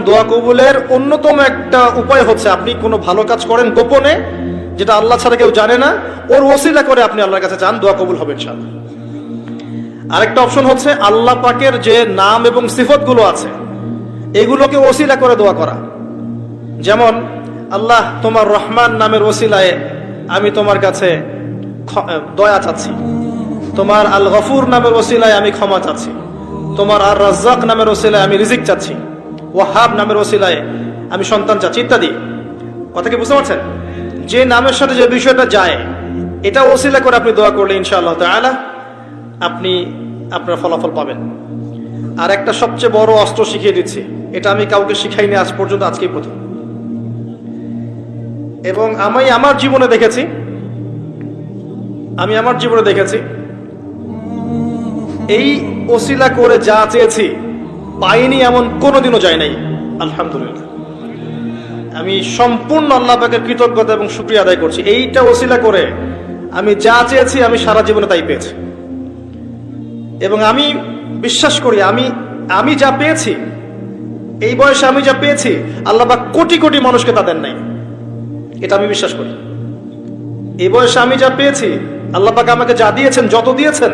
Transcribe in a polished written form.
দোয়া কবুলের অন্যতম একটা উপায় হচ্ছে আপনি কোনো ভালো কাজ করেন গোপনে, যেটা আল্লাহ ছাড়া কেউ জানে না, ওর ওসিলা করে আপনি আল্লাহর কাছে চান, দোয়া কবুল হবে ইনশাআল্লাহ। আরেকটা অপশন হচ্ছে আল্লাহ পাকের যে নাম এবং সিফত গুলো আছে এগুলোকে ওসিলা করে দোয়া করা। যেমন আল্লাহ তোমার রহমান নামের ওসিলায় আমি তোমার কাছে দয়া চাচ্ছি, তোমার আল গফুর নামের ওসিলায় আমি ক্ষমা চাচ্ছি, তোমার আর রাজ্জাক নামের ওসিলায় আমি রিজিক চাচ্ছি, ওয়াহাব নামের ওসিলায় আমি সন্তান চাচ্ছি ইত্যাদি। কথা কি বুঝতে পারছেন? যে নামের সাথে যে বিষয়টা যায় এটা ওসিলা করে আপনি দোয়া করলে ইনশাআল্লাহ তাআলা আপনি আপনার ফলাফল পাবেন। আর একটা সবচেয়ে বড় অস্ত্র শিখিয়ে দিচ্ছি, এটা আমি কাউকে শিখাইনি আজ পর্যন্ত, আজকেই প্রথম। এবং আমি আমার জীবনে দেখেছি এই ওসিলা করে যা চেয়েছি পাইনি এমন কোনোদিনও যায় নাই, আলহামদুলিল্লাহ। আমি সম্পূর্ণ আল্লাহ পাকের কৃতজ্ঞতা এবং শুকরিয়া আদায় করছি। এইটা ওসিলা করে আমি যা চেয়েছি আমি সারা জীবনে তাই পেয়েছি। এবং আমি বিশ্বাস করি আমি যা পেয়েছি, এই বয়সে আমি যা পেয়েছি আল্লাহ পাক কোটি কোটি মানুষকে তা দেন নাই, এটা আমি বিশ্বাস করি। এই বয়সে আমি যা পেয়েছি আল্লাহ পাক আমাকে যা দিয়েছেন, যত দিয়েছেন